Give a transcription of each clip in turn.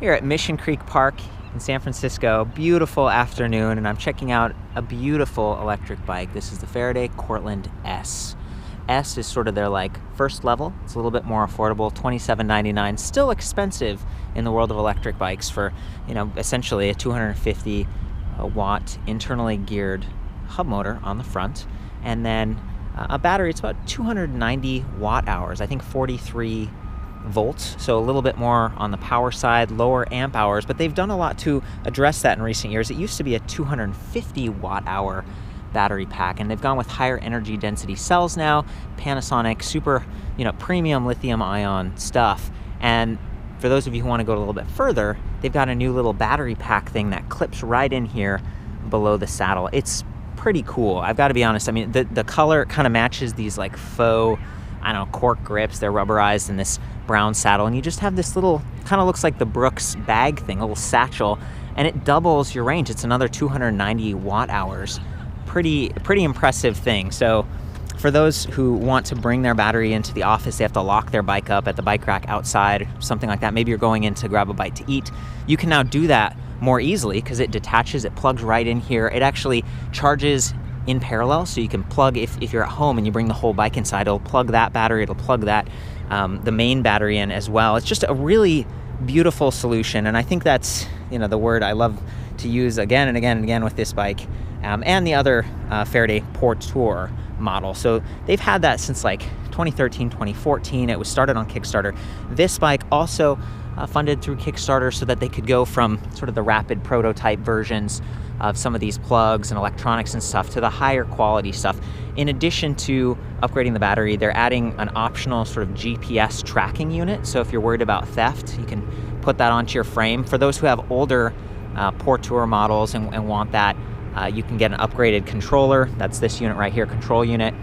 Here at Mission Creek Park in San Francisco, beautiful afternoon, and I'm checking out a beautiful electric bike. This is the Faraday Cortland S. S is sort of their first level. It's a little bit more affordable, $27.99. Still expensive in the world of electric bikes for, essentially a 250 watt internally geared hub motor on the front, and then a battery. It's about 290 watt hours, I think 43 volts, so a little bit more on the power side, lower amp hours, but they've done a lot to address that in recent years. It used to be a 250 watt hour battery pack, and they've gone with higher energy density cells now, Panasonic, super, premium lithium ion stuff. And for those of you who want to go a little bit further, they've got a new little battery pack thing that clips right in here below the saddle. It's pretty cool, I've got to be honest. I mean, the color kind of matches these faux, cork grips. They're rubberized in this brown saddle, and you just have this little, kind of looks like the Brooks bag thing, a little satchel, and it doubles your range. It's another 290 watt hours. Pretty impressive thing. So for those who want to bring their battery into the office, they have to lock their bike up at the bike rack outside, something like that. Maybe you're going in to grab a bite to eat. You can now do that more easily because it detaches, it plugs right in here. It actually charges in parallel, so you can plug, if you're at home and you bring the whole bike inside, it'll plug that battery, it'll plug that the main battery in as well. It's just a really beautiful solution, and I think that's the word I love to use again and again and again with this bike, and the other Faraday Portour model. So they've had that since 2013, 2014. It was started on Kickstarter. This bike also funded through Kickstarter so that they could go from sort of the rapid prototype versions of some of these plugs and electronics and stuff to the higher quality stuff. In addition to upgrading the battery, they're adding an optional sort of GPS tracking unit. So if you're worried about theft, you can put that onto your frame. For those who have older Portour models and want that, you can get an upgraded controller. That's this unit right here, control unit.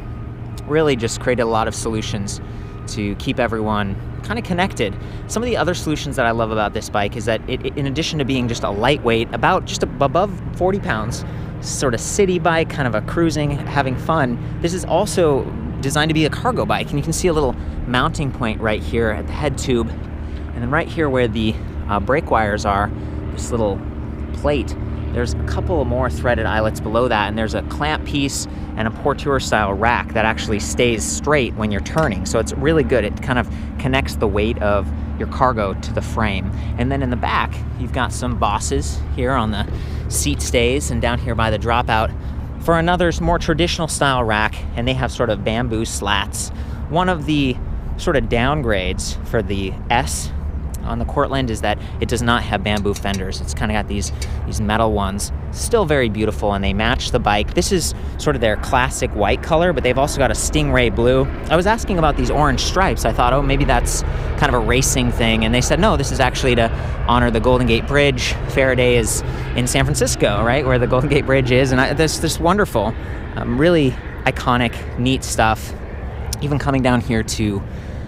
Really just created a lot of solutions to keep everyone kind of connected. Some of the other solutions that I love about this bike is that it in addition to being just a lightweight, about just above 40 pounds, sort of city bike, kind of a cruising, having fun, this is also designed to be a cargo bike. And you can see a little mounting point right here at the head tube. And then right here where the brake wires are, this little plate, there's a couple more threaded eyelets below that, and there's a clamp piece and a Portour style rack that actually stays straight when you're turning. So it's really good. It kind of connects the weight of your cargo to the frame. And then in the back, you've got some bosses here on the seat stays and down here by the dropout for another more traditional style rack, and they have sort of bamboo slats. One of the sort of downgrades for the S on the Cortland is that it does not have bamboo fenders. It's kind of got these metal ones. Still very beautiful, and they match the bike. This is sort of their classic white color, but they've also got a stingray blue. I was asking about these orange stripes. I thought, maybe that's kind of a racing thing, and they said, no, this is actually to honor the Golden Gate Bridge. Faraday is in San Francisco, right, where the Golden Gate Bridge is, and this wonderful, really iconic, neat stuff. Even coming down here to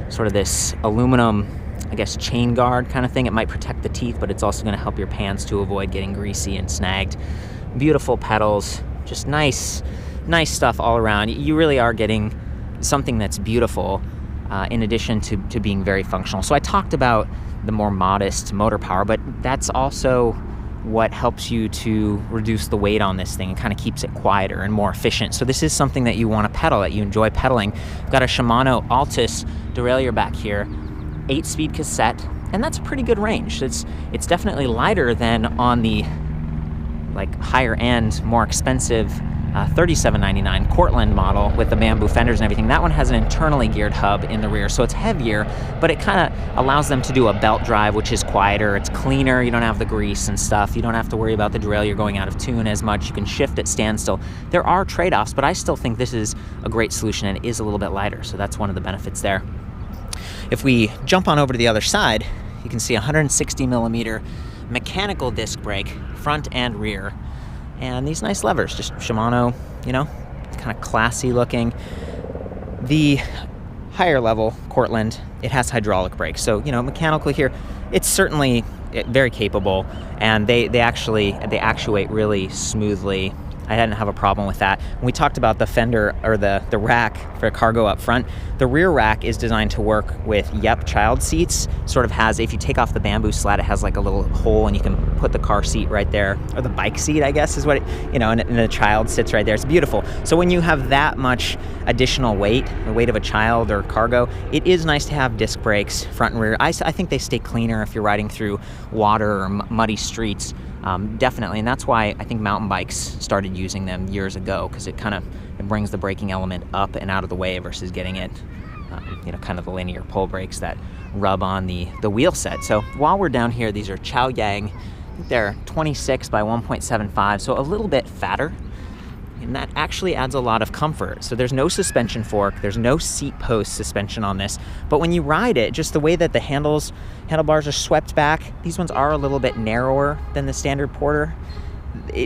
sort of this aluminum, I guess, chain guard kind of thing. It might protect the teeth, but it's also going to help your pants to avoid getting greasy and snagged. Beautiful pedals, just nice stuff all around. You really are getting something that's beautiful in addition to being very functional. So I talked about the more modest motor power, but that's also what helps you to reduce the weight on this thing and kind of keeps it quieter and more efficient. So this is something that you want to pedal, that you enjoy pedaling. I've got a Shimano Altus derailleur back here, 8-speed cassette, and that's a pretty good range. It's definitely lighter than on the higher end, more expensive $37.99 Cortland model with the bamboo fenders and everything. That one has an internally geared hub in the rear, so it's heavier, but it kind of allows them to do a belt drive, which is quieter, it's cleaner, you don't have the grease and stuff, you don't have to worry about the derailleur going out of tune as much, you can shift at standstill. There are trade-offs, but I still think this is a great solution and it is a little bit lighter, so that's one of the benefits there. If we jump on over to the other side, you can see 160 millimeter mechanical disc brake, front and rear. And these nice levers, just Shimano, kind of classy looking. The higher level Cortland, it has hydraulic brakes. So, mechanically here, it's certainly very capable, and they actuate really smoothly I didn't have a problem with that. When we talked about the fender or the rack for cargo up front, the rear rack is designed to work with, child seats. Sort of has, if you take off the bamboo slat, it has like a little hole and you can put the car seat right there, or the bike seat, I guess is what it, and the child sits right there. It's beautiful. So when you have that much additional weight, the weight of a child or cargo, it is nice to have disc brakes front and rear. I think they stay cleaner if you're riding through water or muddy streets. Definitely, and that's why I think mountain bikes started using them years ago, because it brings the braking element up and out of the way versus getting it, kind of the linear pull brakes that rub on the wheel set. So while we're down here, these are Chaoyang. I think they're 26 by 1.75, so a little bit fatter, and that actually adds a lot of comfort. So there's no suspension fork, there's no seat post suspension on this, but when you ride it, just the way that the handlebars are swept back, these ones are a little bit narrower than the standard Porter.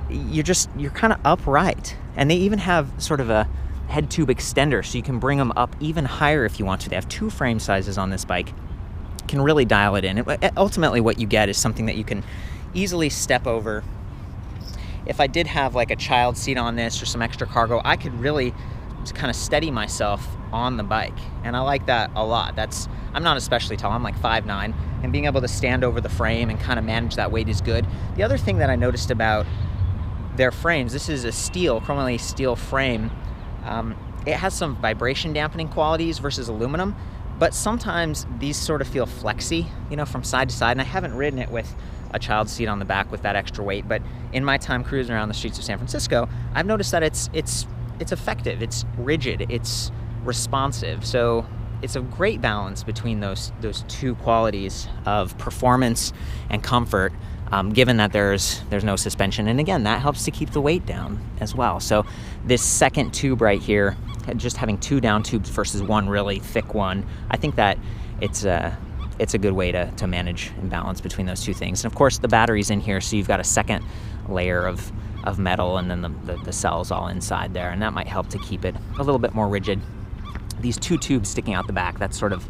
You're kind of upright, and they even have sort of a head tube extender, so you can bring them up even higher if you want to. They have 2 frame sizes on this bike. You can really dial it in. Ultimately, what you get is something that you can easily step over. If I did have like a child seat on this or some extra cargo, I could really just kind of steady myself on the bike, and I like that a lot. I'm not especially tall, I'm like 5'9", and being able to stand over the frame and kind of manage that weight is good. The other thing that I noticed about their frames, this is a chromoly steel frame. It has some vibration dampening qualities versus aluminum, but sometimes these sort of feel flexy, from side to side, and I haven't ridden it with a child seat on the back with that extra weight, but in my time cruising around the streets of San Francisco, I've noticed that it's effective, it's rigid, it's responsive. So it's a great balance between those 2 qualities of performance and comfort, given that there's no suspension, and again, that helps to keep the weight down as well. So this second tube right here, just having 2 down tubes versus 1 really thick one, I think that it's a good way to manage and balance between those 2 things. And of course, the battery's in here, so you've got a second layer of metal, and then the cells all inside there, and that might help to keep it a little bit more rigid. These 2 tubes sticking out the back, that's sort of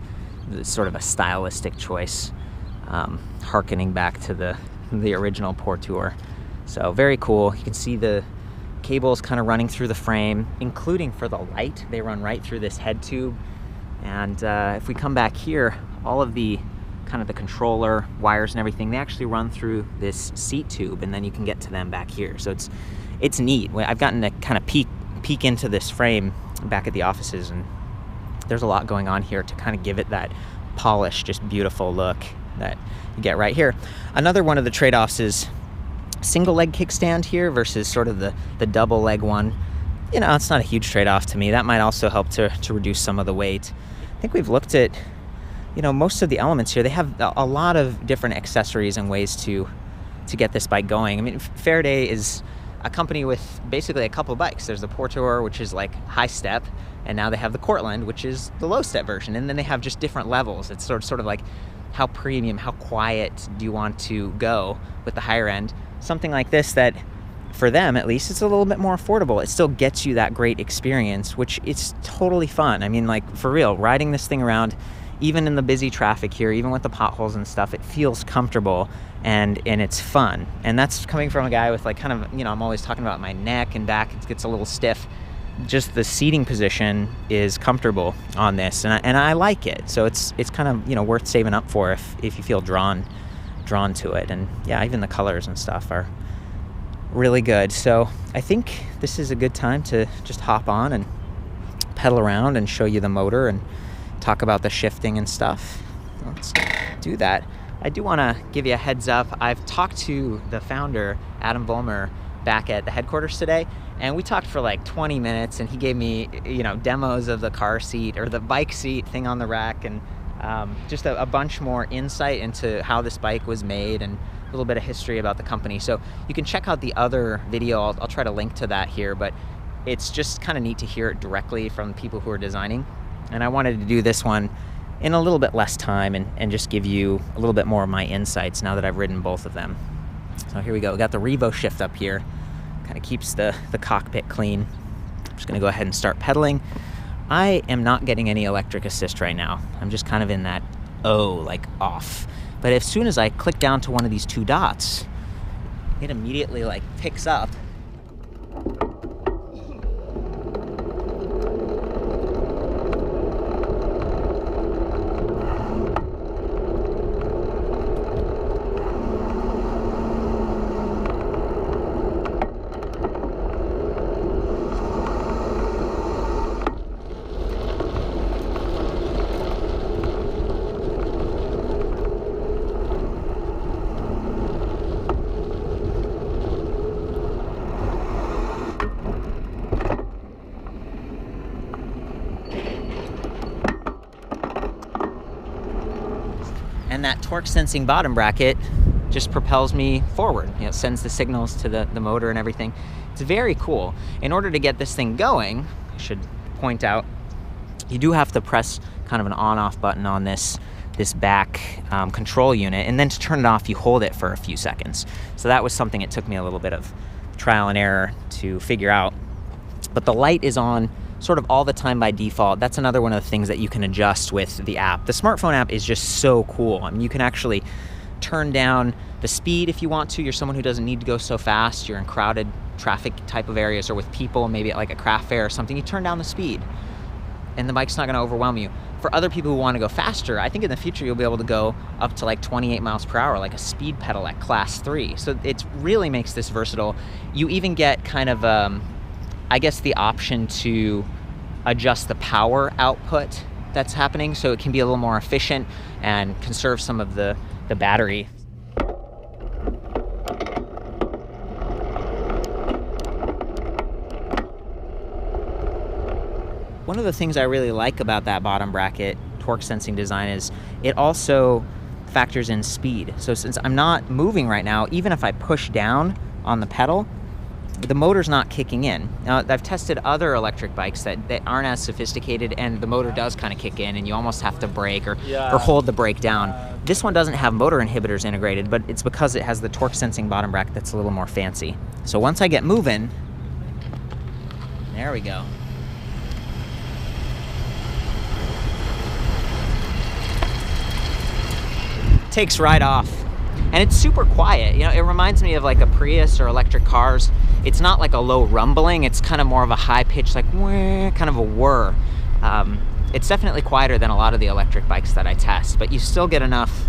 a stylistic choice, harkening back to the original Porter. So very cool. You can see the cables kind of running through the frame, including for the light. They run right through this head tube. And if we come back here, all of the kind of the controller wires and everything, they actually run through this seat tube, and then you can get to them back here. So it's neat. I've gotten to kind of peek into this frame back at the offices, and there's a lot going on here to kind of give it that polished, just beautiful look that you get right here. Another one of the trade-offs is single leg kickstand here versus sort of the double leg one. It's not a huge trade-off to me. That might also help to reduce some of the weight. I think we've looked at most of the elements here. They have a lot of different accessories and ways to get this bike going. I mean, Faraday is a company with basically a couple of bikes. There's the Porter, which is like high step, and now they have the Cortland, which is the low step version, and then they have just different levels. It's sort of like how premium, how quiet do you want to go with the higher end. Something like this that, for them at least, it's a little bit more affordable. It still gets you that great experience, which it's totally fun. I mean, like, for real, riding this thing around, even in the busy traffic here, even with the potholes and stuff, it feels comfortable and it's fun. And that's coming from a guy with like kind of, I'm always talking about my neck and back, it gets a little stiff. Just the seating position is comfortable on this, and I like it. So it's kind of, worth saving up for if you feel drawn to it. And yeah, even the colors and stuff are really good. So I think this is a good time to just hop on and pedal around and show you the motor and talk about the shifting and stuff. Let's do that. I do want to give you a heads up. I've talked to the founder, Adam Vollmer, back at the headquarters today, and we talked for like 20 minutes, and he gave me, demos of the car seat or the bike seat thing on the rack, and just a bunch more insight into how this bike was made and a little bit of history about the company. So you can check out the other video. I'll try to link to that here, but it's just kind of neat to hear it directly from people who are designing. And I wanted to do this one in a little bit less time and just give you a little bit more of my insights now that I've ridden both of them. So here we go. We got the Revo shift up here. Kind of keeps the cockpit clean. I'm just going to go ahead and start pedaling. I am not getting any electric assist right now. I'm just kind of in that off. But as soon as I click down to one of these 2 dots, it immediately picks up And that torque sensing bottom bracket just propels me forward. You know, it sends the signals to the motor and everything. It's very cool. In order to get this thing going, I should point out, you do have to press kind of an on-off button on this back control unit, and then to turn it off, you hold it for a few seconds. So that was something it took me a little bit of trial and error to figure out. But the light is on sort of all the time by default. That's another one of the things that you can adjust with the app. The smartphone app is just so cool. I mean, you can actually turn down the speed if you want to. You're someone who doesn't need to go so fast. You're in crowded traffic type of areas or with people, maybe at like a craft fair or something. You turn down the speed and the bike's not gonna overwhelm you. For other people who wanna go faster, I think in the future you'll be able to go up to like 28 miles per hour, like a speed pedal at class 3. So it really makes this versatile. You even get kind of, I guess, the option to adjust the power output that's happening, so it can be a little more efficient and conserve some of the battery. One of the things I really like about that bottom bracket torque sensing design is it also factors in speed. So since I'm not moving right now, even if I push down on the pedal, the motor's not kicking in. Now, I've tested other electric bikes that aren't as sophisticated, and the motor does kind of kick in, and you almost have to brake or hold the brake down. This one doesn't have motor inhibitors integrated, but it's because it has the torque sensing bottom bracket that's a little more fancy. So once I get moving, there we go. Takes right off. And it's super quiet. You know, it reminds me of like a Prius or electric cars. It's not like a low rumbling. It's kind of more of a high pitch, like wah, kind of a whir. It's definitely quieter than a lot of the electric bikes that I test, but you still get enough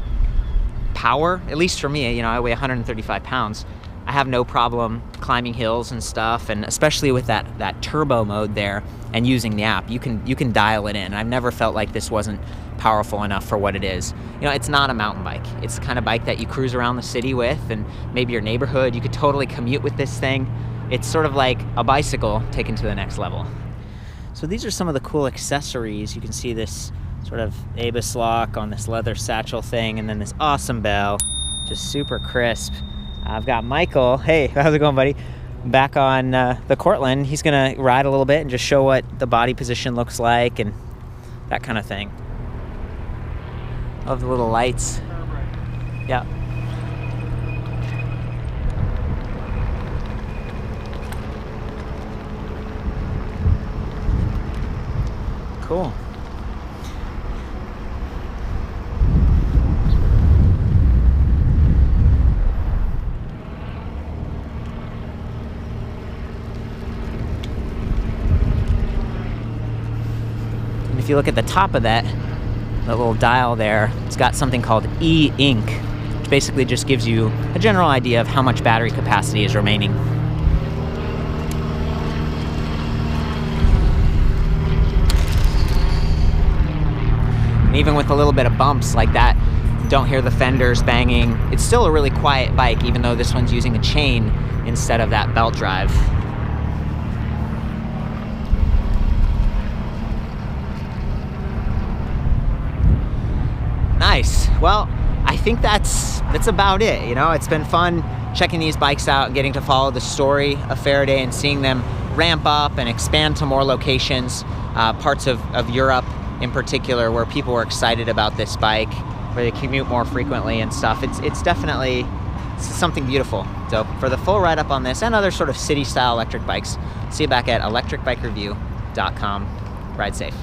power, at least for me. You know, I weigh 135 pounds. I have no problem climbing hills and stuff, and especially with that turbo mode there and using the app, you can dial it in. I've never felt like this wasn't powerful enough for what it is. You know, it's not a mountain bike. It's the kind of bike that you cruise around the city with, and maybe your neighborhood. You could totally commute with this thing. It's sort of like a bicycle taken to the next level. So these are some of the cool accessories. You can see this sort of ABIS lock on this leather satchel thing, and then this awesome bell, just super crisp. I've got Michael. Hey, how's it going, buddy? Back on the Cortland. He's gonna ride a little bit and just show what the body position looks like and that kind of thing. Love the little lights. Yeah. Cool. And if you look at the top of that little dial there, it's got something called e-ink, which basically just gives you a general idea of how much battery capacity is remaining. And even with a little bit of bumps like that, don't hear the fenders banging. It's still a really quiet bike, even though this one's using a chain instead of that belt drive. Nice. Well, I think that's about it. You know, it's been fun checking these bikes out and getting to follow the story of Faraday and seeing them ramp up and expand to more locations, parts of Europe in particular, where people were excited about this bike, where they commute more frequently and stuff. It's definitely something beautiful. So for the full write-up on this and other sort of city-style electric bikes, see you back at ElectricBikeReview.com. Ride safe.